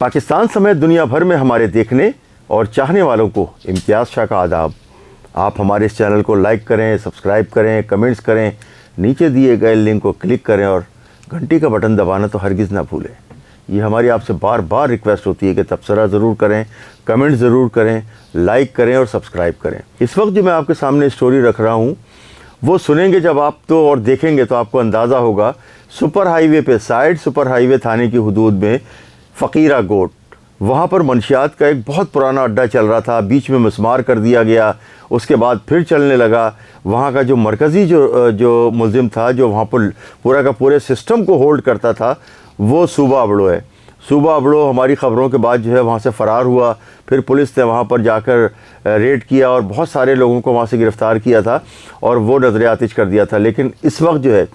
पाकिस्तान समेत दुनिया भर में हमारे देखने और चाहने वालों को इम्तियाज़ शाह का आदाब। आप हमारे इस चैनल को लाइक करें, सब्सक्राइब करें, कमेंट्स करें, नीचे दिए गए लिंक को क्लिक करें और घंटी का बटन दबाना तो हरगिज़ ना भूलें। ये हमारी आपसे बार बार रिक्वेस्ट होती है कि तबसरा ज़रूर करें, कमेंट ज़रूर करें, लाइक करें और सब्सक्राइब करें। इस वक्त जो मैं आपके सामने स्टोरी रख रहा हूँ वो सुनेंगे जब आप तो और देखेंगे तो आपको अंदाज़ा होगा। सुपर हाईवे पे साइड सुपर हाईवे थाने की हुदूद में फ़कीरा गोट, वहाँ पर मंशियात का एक बहुत पुराना अड्डा चल रहा था। बीच में मिसमार कर दिया गया, उसके बाद फिर चलने लगा। वहाँ का जो मरकज़ी जो मुल्ज़िम था, जो वहाँ पर पूरा का पूरे सिस्टम को होल्ड करता था, वो सूबा अबड़ो है। सूबा अबड़ो हमारी ख़बरों के बाद जो है वहाँ से फ़रार हुआ। फिर पुलिस ने वहाँ पर जाकर रेड किया और बहुत सारे लोगों को वहाँ से गिरफ़्तार किया था और वो नज़र आतिश कर दिया था। लेकिन इस वक्त जो है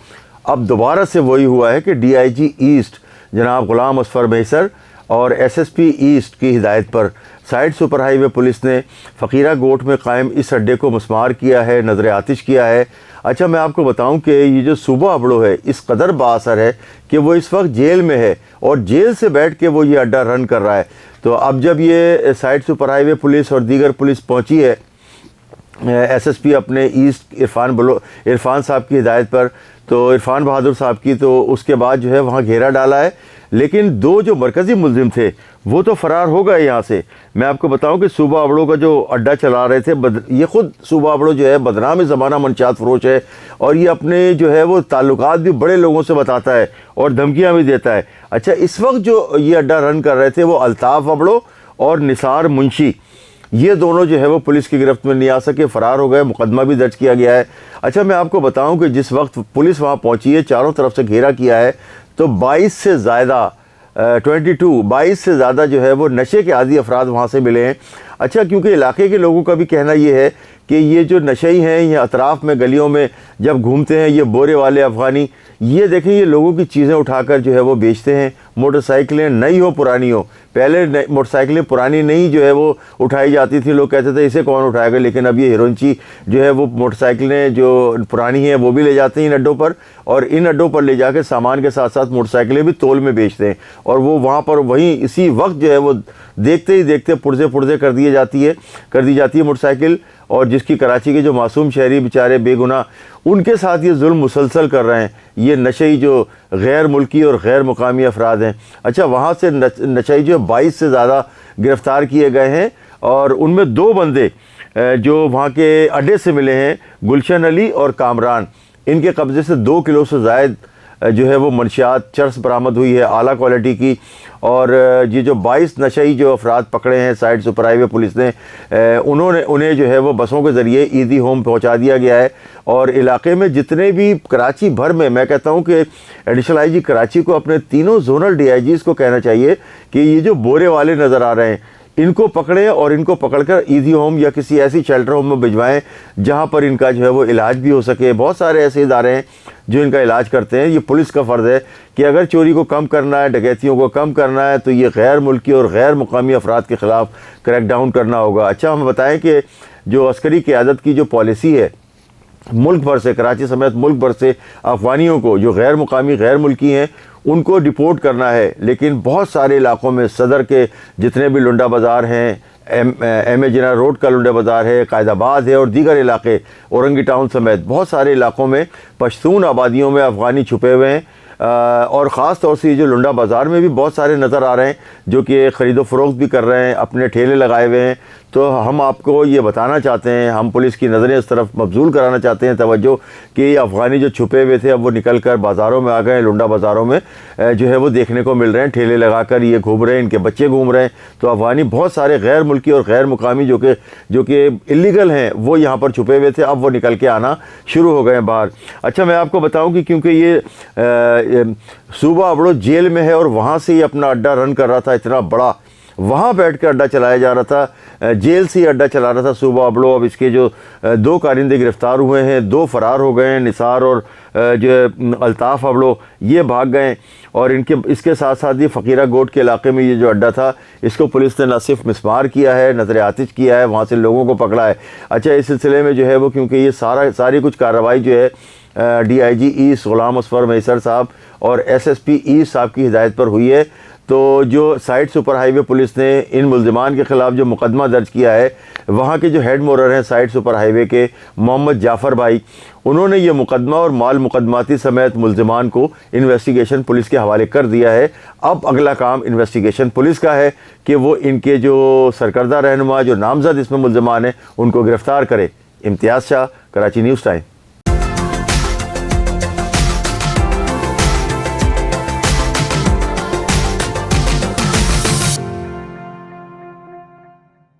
अब दोबारा से वही हुआ है कि DIG ईस्ट जनाब ग़ुलाम असफ़र मैसर और SSP ईस्ट की हिदायत पर साइड सुपर हाईवे पुलिस ने फ़कीरा गोट में कायम इस अड्डे को मस्मार किया है, नज़र आतिश किया है। अच्छा, मैं आपको बताऊं कि ये जो सूबा अबड़ो है इस कदर बाअसर है कि वो इस वक्त जेल में है और जेल से बैठ के वो ये अड्डा रन कर रहा है। तो अब जब ये साइड सुपर हाईवे पुलिस और दीगर पुलिस पहुंची है SSP अपने ईस्ट इरफान साहब की हिदायत पर, तो इरफान बहादुर साहब की, तो उसके बाद जो है वहाँ घेरा डाला है। लेकिन दो जो मरकज़ी मुल्ज़िम थे वो तो फ़रार हो गए यहाँ से। मैं आपको बताऊं कि सूबा अबड़ो का जो अड्डा चला रहे थे, ये ख़ुद सूबा अबड़ो जो है बदनाम ज़माना मंशियात फ़रोश है और ये अपने जो है वो ताल्लुकात भी बड़े लोगों से बताता है और धमकियाँ भी देता है। अच्छा, इस वक्त जो ये अड्डा रन कर रहे थे वो अल्ताफ़ अबड़ो और निसार मुंशी, ये दोनों जो है वो पुलिस की गिरफ्त में नहीं आ सके, फ़रार हो गए। मुकदमा भी दर्ज किया गया है। अच्छा, मैं आपको बताऊं कि जिस वक्त पुलिस वहाँ पहुँची है, चारों तरफ से घेरा किया है, तो 22 से ज़्यादा जो है वो नशे के आदी अफराद वहाँ से मिले हैं। अच्छा, क्योंकि इलाके के लोगों का भी कहना ये है कि ये जो नशई हैं ये अतराफ़ में गलियों में जब घूमते हैं, ये बोरे वाले अफ़गानी, ये देखें ये लोगों की चीज़ें उठाकर जो है वो बेचते हैं। मोटरसाइकिलें नई हो पुरानी हो, पहले मोटरसाइकिलें पुरानी नहीं जो है वो उठाई जाती थी, लोग कहते थे इसे कौन उठाएगा। लेकिन अब ये हिरोंची जो है वो मोटरसाइकिलें जो पुरानी हैं वो भी ले जाते हैं इन अड्डों पर, और इन अड्डों पर ले जाकर सामान के साथ साथ मोटरसाइकिलें भी तोल में बेचते हैं। और वो वहाँ पर वहीं इसी वक्त जो है वो देखते ही देखते पुर्जे कर दी जाती है मोटरसाइकिल। और जिसकी कराची के जो मासूम शहरी बेचारे बेगुनाह, उनके साथ ये जुल्म मुसलसल कर रहे हैं ये नशई जो गैर मुल्की और गैर मुकामी अफराद हैं। अच्छा, वहाँ से नशई जो 22 से ज़्यादा गिरफ़्तार किए गए हैं और उनमें 2 बंदे जो वहाँ के अड्डे से मिले हैं, गुलशन अली और कामरान, इनके कब्ज़े से 2 किलो से ज़ायद जो है वो मंशियात चर्स बरामद हुई है आला क्वालिटी की। और ये जो 22 नशई जो अफराद पकड़े हैं साइड सुपर हाईवे पुलिस ने, उन्हें जो है वो बसों के ज़रिए ईदी होम पहुंचा दिया गया है। और इलाके में जितने भी कराची भर में, मैं कहता हूं कि एडिशनल IG कराची को अपने तीनों जोनल DIGs को कहना चाहिए कि ये जो बोरे वाले नज़र आ रहे हैं इनको पकड़ें और इनको पकड़कर ईदी होम या किसी ऐसी शेल्टर होम में भिजवाएं जहां पर इनका जो है वो इलाज भी हो सके। बहुत सारे ऐसे इदारे हैं जो इनका इलाज करते हैं। ये पुलिस का फ़र्ज़ है कि अगर चोरी को कम करना है, डकैतियों को कम करना है, तो ये गैर मुल्की और गैर मुकामी अफराद के ख़िलाफ़ क्रैक डाउन करना होगा। अच्छा, हमें बताएं कि जो अस्करी क़यादत की जो पॉलिसी है मुल्क भर से, कराची समेत मुल्क भर से अफ़गानियों को जो गैर मुकामी गैर मुल्की हैं उनको डिपोर्ट करना है। लेकिन बहुत सारे इलाकों में सदर के जितने भी लुंडा बाज़ार हैं, MA जिना रोड का लुंडा बाज़ार है, कायदाबाद है और दीगर इलाके औरंगी टाउन समेत बहुत सारे इलाकों में पश्तून आबादियों में अफ़गानी छुपे हुए हैं। और ख़ास तौर से ये जो लुंडा बाज़ार में भी बहुत सारे नज़र आ रहे हैं जो कि ख़रीदो फ़रोख्त भी कर रहे हैं, अपने ठेले लगाए हुए हैं। तो हम आपको ये बताना चाहते हैं, हम पुलिस की नज़रें इस तरफ मबजूल कराना चाहते हैं तवज्जो कि ये अफ़गानी जो छुपे हुए थे अब वो निकल कर बाज़ारों में आ गए, लुंडा बाज़ारों में जो है वो देखने को मिल रहे हैं। ठेले लगाकर ये घूम रहे हैं, इनके बच्चे घूम रहे हैं। तो अफ़गानी बहुत सारे गैर मुल्की और गैर मुकामी जो कि इलीगल हैं वो यहाँ पर छुपे हुए थे, अब वो निकल के आना शुरू हो गए बाहर। अच्छा, मैं आपको बताऊँ कि क्योंकि ये सूबा अबड़ो जेल में है और वहाँ से ही अपना अड्डा रन कर रहा था, इतना बड़ा वहाँ बैठ कर अड्डा चलाया जा रहा था, जेल से ही अड्डा चला रहा था सूबा अबड़ो। अब इसके जो 2 कारिंदे गिरफ़्तार हुए हैं, 2 फ़रार हो गए हैं, निसार और जो अल्ताफ़ अबड़ो ये भाग गए। और इसके साथ साथ ये फ़कीरा गोट के इलाके में ये जो अड्डा था इसको पुलिस ने न सिर्फ मिसमार किया है, नज़र आतिश किया है, वहाँ से लोगों को पकड़ा है। अच्छा, इस सिलसिले में जो है वो क्योंकि ये सारी कुछ कार्रवाई जो है DIG ईस्ट ग़ुलाम असफ़र मैसर साहब और SSP ईस्ट साहब की हिदायत पर हुई है, تو جو سائٹ سپر ہائی وے پولیس نے ان ملزمان کے خلاف جو مقدمہ درج کیا ہے، وہاں کے جو ہیڈ مورر ہیں سائٹ سپر ہائی وے کے محمد جعفر بھائی، انہوں نے یہ مقدمہ اور مال مقدماتی سمیت ملزمان کو انویسٹیگیشن پولیس کے حوالے کر دیا ہے۔ اب اگلا کام انویسٹیگیشن پولیس کا ہے کہ وہ ان کے جو سرکردہ رہنما جو نامزد اس میں ملزمان ہیں ان کو گرفتار کرے۔ امتیاز شاہ، کراچی نیوز ٹائم۔